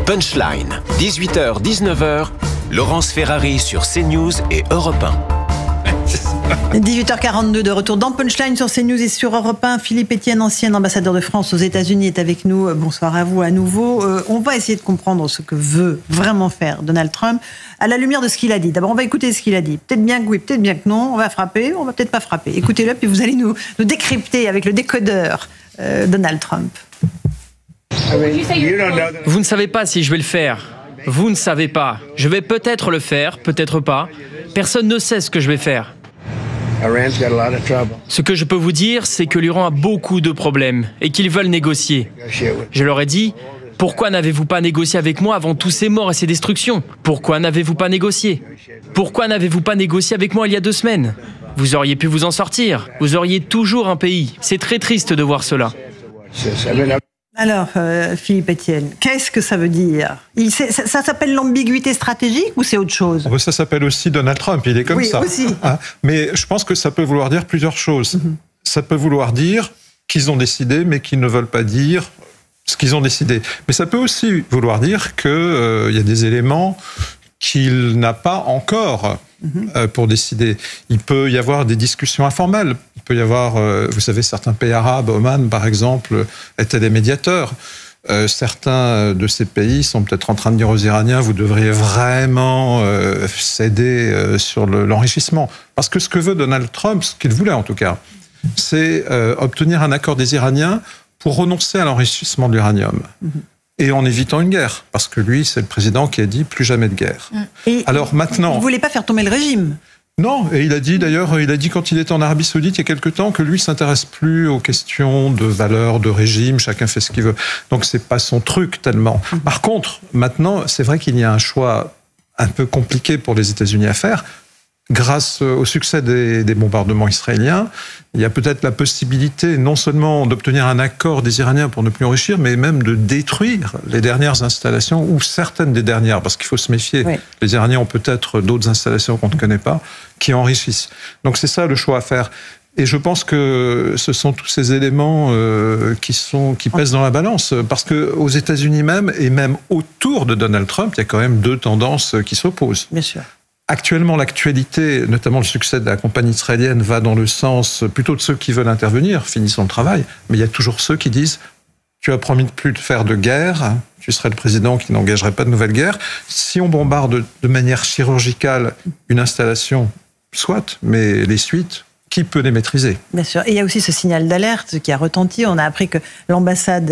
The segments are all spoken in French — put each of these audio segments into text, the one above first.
Punchline, 18h-19h, Laurence Ferrari sur CNews et Europe 1. 18h42 de retour dans Punchline sur CNews et sur Europe 1. Philippe Etienne, ancien ambassadeur de France aux États-Unis, est avec nous. Bonsoir à vous à nouveau. On va essayer de comprendre ce que veut vraiment faire Donald Trump à la lumière de ce qu'il a dit. D'abord, on va écouter ce qu'il a dit. Peut-être bien que oui, peut-être bien que non. On va frapper, on va peut-être pas frapper. Écoutez-le, puis vous allez nous décrypter avec le décodeur Donald Trump. Vous ne savez pas si je vais le faire. Vous ne savez pas. Je vais peut-être le faire, peut-être pas. Personne ne sait ce que je vais faire. Ce que je peux vous dire, c'est que l'Iran a beaucoup de problèmes et qu'ils veulent négocier. Je leur ai dit, pourquoi n'avez-vous pas négocié avec moi avant tous ces morts et ces destructions ? Pourquoi n'avez-vous pas négocié ? Pourquoi n'avez-vous pas négocié avec moi il y a 2 semaines ? Vous auriez pu vous en sortir. Vous auriez toujours un pays. C'est très triste de voir cela. Alors, Philippe Etienne, qu'est-ce que ça veut dire ? Ça s'appelle l'ambiguïté stratégique ou c'est autre chose ? Ça s'appelle aussi Donald Trump, il est comme ça. Oui, aussi. Mais je pense que ça peut vouloir dire plusieurs choses. Mm-hmm. Ça peut vouloir dire qu'ils ont décidé, mais qu'ils ne veulent pas dire ce qu'ils ont décidé. Mais ça peut aussi vouloir dire qu'il y a des éléments qu'il n'a pas encore pour décider. Il peut y avoir des discussions informelles. Il peut y avoir, vous savez, certains pays arabes, Oman par exemple, étaient des médiateurs. Certains de ces pays sont peut-être en train de dire aux Iraniens, vous devriez vraiment céder sur l'enrichissement. Parce que ce que veut Donald Trump, ce qu'il voulait en tout cas, c'est obtenir un accord des Iraniens pour renoncer à l'enrichissement de l'uranium. Et en évitant une guerre. Parce que lui, c'est le président qui a dit plus jamais de guerre. Et alors maintenant... Il ne voulait pas faire tomber le régime. Non, et il a dit d'ailleurs, quand il était en Arabie Saoudite il y a quelque temps, que lui ne s'intéresse plus aux questions de valeur, de régime, chacun fait ce qu'il veut. Donc c'est pas son truc tellement. Par contre, maintenant, c'est vrai qu'il y a un choix un peu compliqué pour les États-Unis à faire. Grâce au succès des bombardements israéliens, il y a peut-être la possibilité non seulement d'obtenir un accord des Iraniens pour ne plus enrichir, mais même de détruire les dernières installations, ou certaines des dernières, parce qu'il faut se méfier. Oui. Les Iraniens ont peut-être d'autres installations qu'on ne connaît pas, qui enrichissent. Donc c'est ça le choix à faire. Et je pense que ce sont tous ces éléments qui pèsent dans la balance. Parce qu'aux États-Unis même, et même autour de Donald Trump, il y a quand même 2 tendances qui s'opposent. Bien sûr. Actuellement, l'actualité, notamment le succès de la compagnie israélienne, va dans le sens plutôt de ceux qui veulent intervenir, finissons le travail, mais il y a toujours ceux qui disent « tu as promis de plus de faire de guerre, tu serais le président qui n'engagerait pas de nouvelle guerre. Si on bombarde de manière chirurgicale une installation, soit, mais les suites, qui peut les maîtriser ?» Bien sûr. Et il y a aussi ce signal d'alerte qui a retenti. On a appris que l'ambassade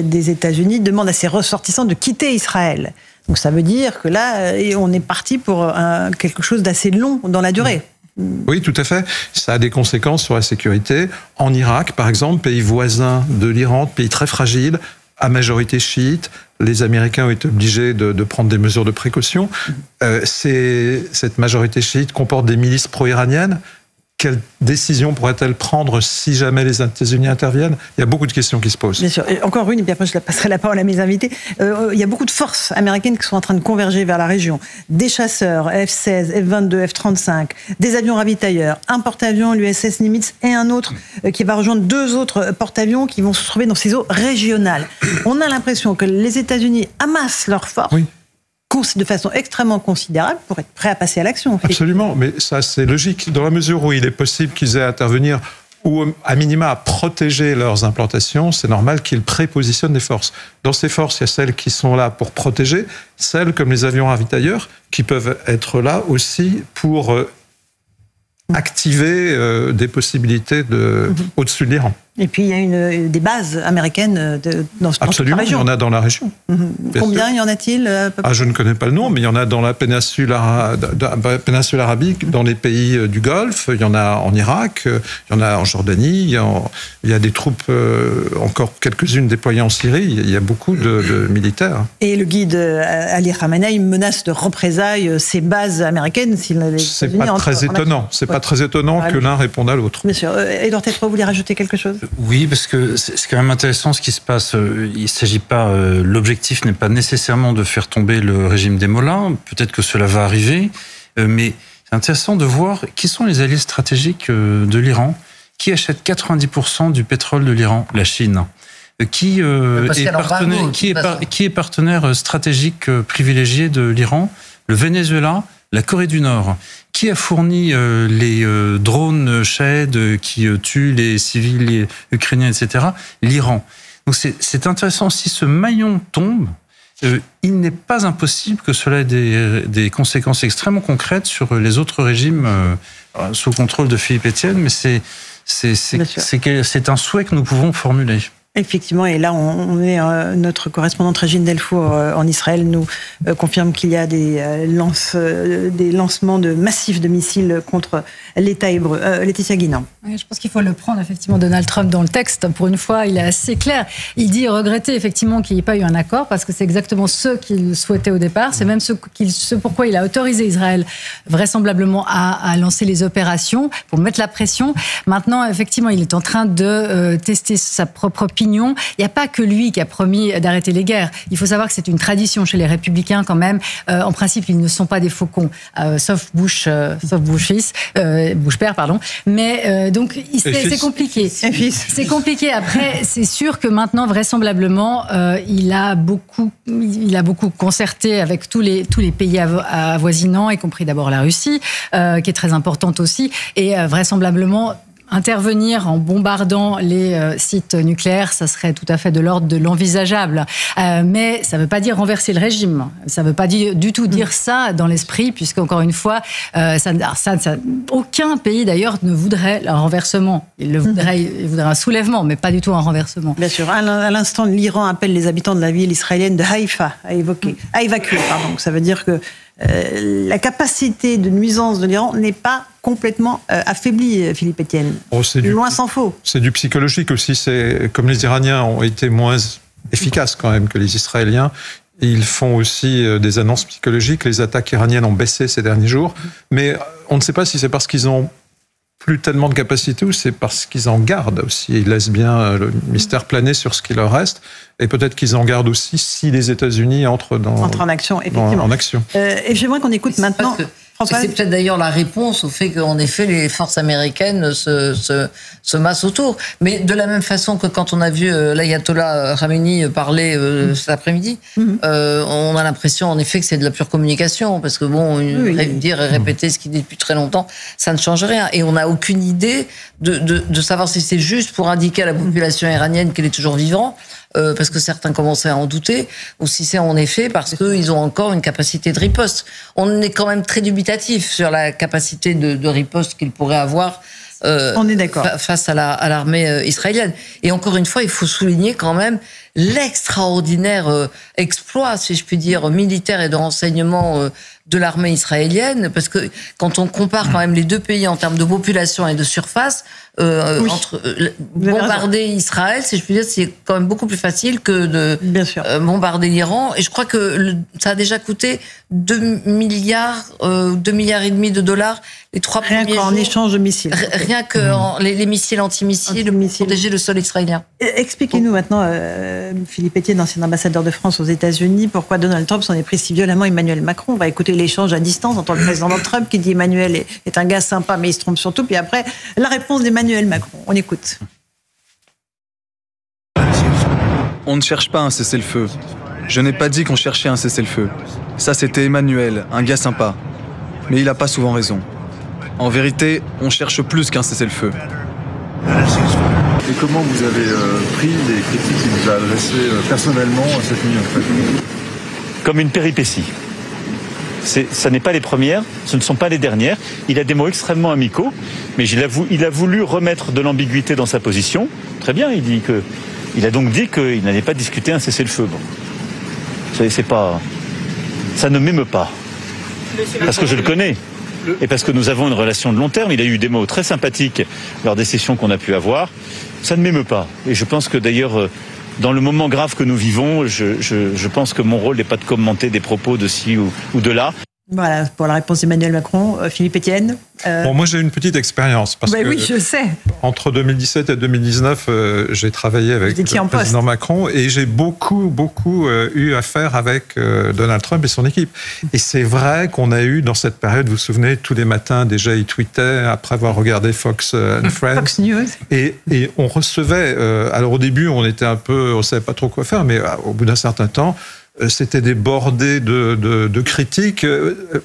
des États-Unis demande à ses ressortissants de quitter Israël. Donc ça veut dire que là, on est parti pour quelque chose d'assez long dans la durée. Oui, tout à fait. Ça a des conséquences sur la sécurité. En Irak, par exemple, pays voisin de l'Iran, pays très fragile, à majorité chiite, les Américains ont été obligés de prendre des mesures de précaution. Cette majorité chiite comporte des milices pro-iraniennes. Quelle décision pourrait-elle prendre si jamais les États-Unis interviennent ? Il y a beaucoup de questions qui se posent. Bien sûr. Et encore une, et puis après je passerai la parole à mes invités. Il y a beaucoup de forces américaines qui sont en train de converger vers la région. Des chasseurs, F-16, F-22, F-35, des avions ravitailleurs, un porte-avions, l'USS Nimitz, et un autre qui va rejoindre 2 autres porte-avions qui vont se trouver dans ces eaux régionales. On a l'impression que les États-Unis amassent leurs forces. Oui. De façon extrêmement considérable pour être prêt à passer à l'action. Absolument, mais ça c'est logique. Dans la mesure où il est possible qu'ils aient à intervenir ou à minima à protéger leurs implantations, c'est normal qu'ils prépositionnent des forces. Dans ces forces, il y a celles qui sont là pour protéger, celles comme les avions ravitailleurs qui peuvent être là aussi pour activer des possibilités au-dessus de l'Iran. Et puis il y a des bases américaines dans cette région. Absolument, il y en a dans la région. Combien y en a-t-il je ne connais pas le nom, mais il y en a dans la péninsule arabique, dans les pays du Golfe, il y en a en Irak, il y en a en Jordanie, il y a des troupes, encore quelques-unes déployées en Syrie, il y a beaucoup de militaires. Et le guide Ali Khamenei menace de représailles ces bases américaines s'il les C'est pas très étonnant. C'est pas très étonnant que l'un réponde à l'autre. Bien sûr. Edouard Tétrault, vous voulez rajouter quelque chose ? Oui, parce que c'est quand même intéressant ce qui se passe. Il s'agit pas, l'objectif n'est pas nécessairement de faire tomber le régime des Mollahs. Peut-être que cela va arriver, mais c'est intéressant de voir qui sont les alliés stratégiques de l'Iran, qui achètent 90% du pétrole de l'Iran, la Chine. qui est partenaire stratégique privilégié de l'Iran, le Venezuela, la Corée du Nord, qui a fourni les drones Shahed qui tuent les civils ukrainiens, etc., l'Iran. Donc c'est intéressant, si ce maillon tombe, il n'est pas impossible que cela ait des conséquences extrêmement concrètes sur les autres régimes sous contrôle de Philippe Etienne, mais c'est un souhait que nous pouvons formuler. Effectivement, et là, notre correspondante Régine Delfour en Israël nous confirme qu'il y a des lancements massifs de missiles contre l'État hébreu. Laetitia Guinan. Oui, je pense qu'il faut le prendre, effectivement, Donald Trump dans le texte. Pour une fois, il est assez clair. Il dit regretter, effectivement, qu'il n'y ait pas eu un accord, parce que c'est exactement ce qu'il souhaitait au départ. C'est même ce pourquoi il a autorisé Israël, vraisemblablement, à lancer les opérations, pour mettre la pression. Maintenant, effectivement, il est en train de tester sa propre opinion. Il n'y a pas que lui qui a promis d'arrêter les guerres. Il faut savoir que c'est une tradition chez les républicains quand même. En principe, ils ne sont pas des faucons, sauf Bush fils, Bush père, pardon. Mais donc c'est compliqué. C'est compliqué. Après, c'est sûr que maintenant, vraisemblablement, il a beaucoup concerté avec tous les pays avoisinants, y compris d'abord la Russie, qui est très importante aussi, et vraisemblablement intervenir en bombardant les sites nucléaires, ça serait tout à fait de l'ordre de l'envisageable. Mais ça ne veut pas dire renverser le régime. Ça ne veut pas du tout dire ça dans l'esprit, puisqu'encore une fois, aucun pays d'ailleurs ne voudrait un renversement. Il voudrait un soulèvement, mais pas du tout un renversement. Bien sûr. À l'instant, l'Iran appelle les habitants de la ville israélienne de Haïfa à évacuer. Donc ça veut dire que la capacité de nuisance de l'Iran n'est pas complètement affaiblie, Philippe Etienne. Loin s'en faut. C'est du psychologique aussi. Comme les Iraniens ont été moins efficaces quand même que les Israéliens, ils font aussi des annonces psychologiques. Les attaques iraniennes ont baissé ces derniers jours. Mais on ne sait pas si c'est parce qu'ils ont plus tellement de capacité ou c'est parce qu'ils en gardent aussi. Ils laissent bien le mystère planer sur ce qui leur reste. Et peut-être qu'ils en gardent aussi si les États-Unis entrent en action, effectivement. En action. Et j'aimerais qu'on écoute maintenant. C'est peut-être d'ailleurs la réponse au fait qu'en effet les forces américaines se massent autour. Mais de la même façon que quand on a vu l'ayatollah Khamenei parler cet après-midi, on a l'impression en effet que c'est de la pure communication, parce que dire et répéter ce qu'il dit depuis très longtemps, ça ne change rien. Et on n'a aucune idée de savoir si c'est juste pour indiquer à la population iranienne qu'elle est toujours vivante, parce que certains commençaient à en douter, ou si c'est en effet parce qu'ils ont encore une capacité de riposte. On est quand même très dubitatif sur la capacité de riposte qu'ils pourraient avoir on est d'accord. Face à l'armée israélienne. Et encore une fois, il faut souligner quand même l'extraordinaire exploit, si je puis dire, militaire et de renseignement de l'armée israélienne, parce que quand on compare quand même les deux pays en termes de population et de surface, entre bombarder Israël, si je puis dire, c'est quand même beaucoup plus facile que de bombarder l'Iran. Et je crois que ça a déjà coûté 2 milliards et demi de dollars les 3 premiers jours. Rien qu'en échange de missiles. Rien que les missiles anti-missiles pour protéger le sol israélien. Expliquez-nous maintenant, Philippe Etienne, ancien ambassadeur de France aux États-Unis, pourquoi Donald Trump s'en est pris si violemment Emmanuel Macron. On va écouter l'échange à distance entre le président Trump qui dit Emmanuel est un gars sympa mais il se trompe surtout, puis après la réponse d'Emmanuel Macron. On écoute. On ne cherche pas un cessez-le-feu. Je n'ai pas dit qu'on cherchait un cessez-le-feu. Ça, c'était Emmanuel, un gars sympa. Mais il n'a pas souvent raison. En vérité, on cherche plus qu'un cessez-le-feu. Et comment vous avez pris les critiques qu'il vous a adressées personnellement cette nuit, en fait ? Comme une péripétie. Ça n'est pas les premières, ce ne sont pas les dernières. Il a des mots extrêmement amicaux, mais il a voulu remettre de l'ambiguïté dans sa position. Très bien, il a donc dit qu'il n'allait pas discuter un cessez-le-feu. Bon. Ça ne m'émeut pas. Parce que je le connais. Et parce que nous avons une relation de long terme. Il a eu des mots très sympathiques lors des sessions qu'on a pu avoir. Ça ne m'émeut pas. Et je pense que d'ailleurs, dans le moment grave que nous vivons, je pense que mon rôle n'est pas de commenter des propos de ci ou de là. Voilà, pour la réponse d'Emmanuel Macron. Philippe Etienne. Bon, moi j'ai une petite expérience. Parce que oui, je sais. Entre 2017 et 2019, j'ai travaillé avec le président Macron et j'ai beaucoup eu affaire avec Donald Trump et son équipe. Et c'est vrai qu'on a eu dans cette période, vous vous souvenez, tous les matins déjà il tweetait après avoir regardé Fox and Friends. Fox News. Et on recevait, alors au début on était on savait pas trop quoi faire, mais au bout d'un certain temps, c'était des bordées de critiques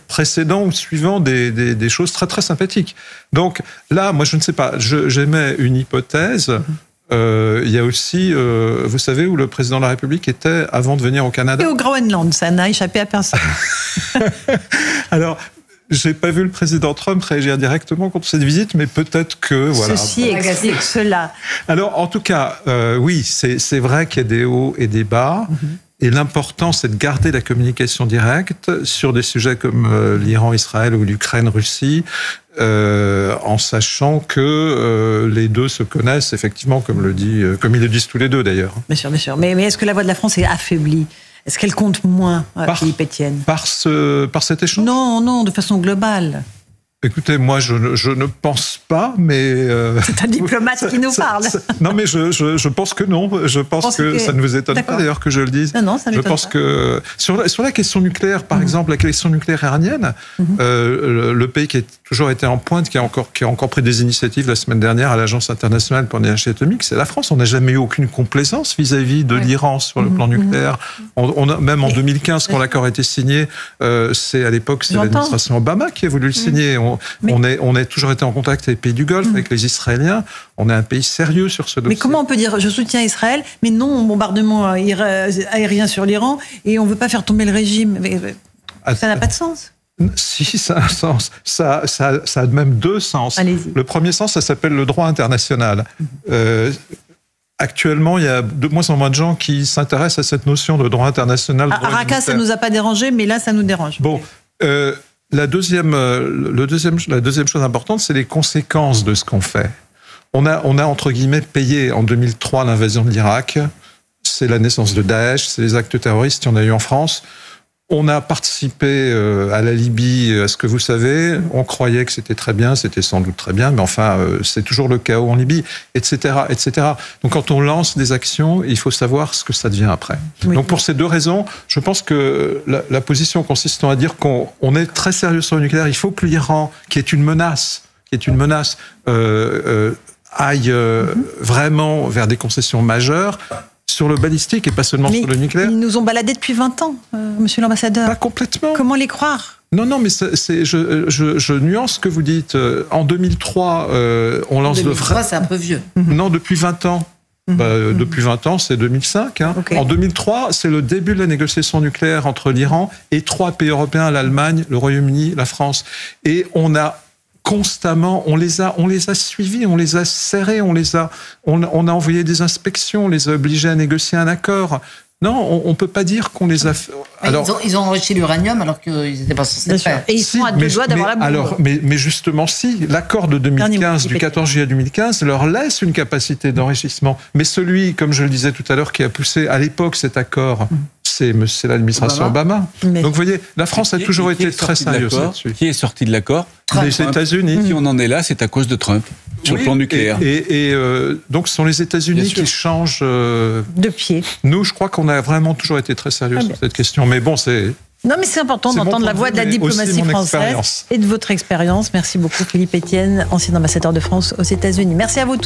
précédents ou suivants des choses très très sympathiques. Donc là, moi je ne sais pas, j'émets une hypothèse. Il y a aussi, vous savez, où le président de la République était avant de venir au Canada. Et au Groenland, ça n'a échappé à personne. Alors, j'ai pas vu le président Trump réagir directement contre cette visite, mais peut-être que voilà. Ceci explique cela. Alors, en tout cas, oui, c'est vrai qu'il y a des hauts et des bas. Et l'important, c'est de garder la communication directe sur des sujets comme l'Iran, Israël ou l'Ukraine, Russie, en sachant que les deux se connaissent effectivement, comme ils le disent tous les deux d'ailleurs. Bien sûr, bien sûr. Mais est-ce que la voix de la France est affaiblie ? Est-ce qu'elle compte moins, Philippe Etienne ? Par cet échange ? Non, de façon globale. Écoutez, moi, je ne pense pas, mais... C'est un diplomate qui nous parle. Non, mais je pense que non. Je pense que ça ne vous étonne pas, d'ailleurs, que je le dise. Non, ça ne m'étonne pas. Je pense que... Sur la question nucléaire, par exemple, la question nucléaire iranienne, le pays qui a toujours été en pointe, qui a encore pris des initiatives la semaine dernière à l'Agence internationale pour l'énergie atomique, c'est la France. On n'a jamais eu aucune complaisance vis-à-vis de l'Iran sur le plan nucléaire. Même en 2015, quand l'accord a été signé, c'est à l'époque, c'est l'administration Obama qui a voulu le signer. On a toujours été en contact avec les pays du Golfe, avec les Israéliens. On est un pays sérieux sur ce dossier. Mais comment on peut dire je soutiens Israël, mais non au bombardement aérien sur l'Iran et on ne veut pas faire tomber le régime? Ça n'a pas de sens. Si, ça a un sens. Ça a même deux sens. Allez-y. Le premier sens, ça s'appelle le droit international. Actuellement, il y a de moins en moins de gens qui s'intéressent à cette notion de droit international. À Raqqa, ça ne nous a pas dérangé, mais là, ça nous dérange. Bon, la deuxième chose importante, c'est les conséquences de ce qu'on fait. On a entre guillemets payé en 2003 l'invasion de l'Irak. C'est la naissance de Daesh, c'est les actes terroristes, il y en a eu en France. On a participé à la Libye, à ce que vous savez. On croyait que c'était très bien, c'était sans doute très bien, mais enfin, c'est toujours le chaos en Libye, etc., etc. Donc, quand on lance des actions, il faut savoir ce que ça devient après. Oui. Donc, pour ces deux raisons, je pense que la position consistant à dire qu'on est très sérieux sur le nucléaire, il faut que l'Iran, qui est une menace, aille vraiment vers des concessions majeures. Sur le balistique et pas seulement sur le nucléaire. Ils nous ont baladés depuis 20 ans, monsieur l'ambassadeur. Pas complètement. Comment les croire ? Non, mais je nuance ce que vous dites. En 2003, on lance le vrai... c'est un peu vieux. Non, depuis 20 ans. Depuis 20 ans, c'est 2005. Okay. En 2003, c'est le début de la négociation nucléaire entre l'Iran et 3 pays européens, l'Allemagne, le Royaume-Uni, la France. Et on a constamment, on les a suivis, on les a serrés, on a envoyé des inspections, on les a obligés à négocier un accord. Non, on peut pas dire qu'on les a fait. Alors, ils ont enrichi l'uranium alors qu'ils n'étaient pas censés le faire. Et ils sont à deux doigts d'avoir la bombe. Alors, mais justement, si l'accord de 2015, du 14 juillet 2015, leur laisse une capacité d'enrichissement. Mais celui, comme je le disais tout à l'heure, qui a poussé à l'époque cet accord, c'est l'administration Obama. Donc, vous voyez, la France a toujours été très sérieuse là-dessus. Qui est sorti de l'accord ? Les États-Unis. Si on en est là, c'est à cause de Trump, sur le plan nucléaire. Et donc, ce sont les États-Unis qui changent de pied. Nous, je crois qu'on a vraiment toujours été très sérieux sur cette question. Mais bon, c'est... Non, mais c'est important d'entendre la voix de la diplomatie française et de votre expérience. Merci beaucoup, Philippe Etienne, ancien ambassadeur de France aux États-Unis. Merci à vous tous.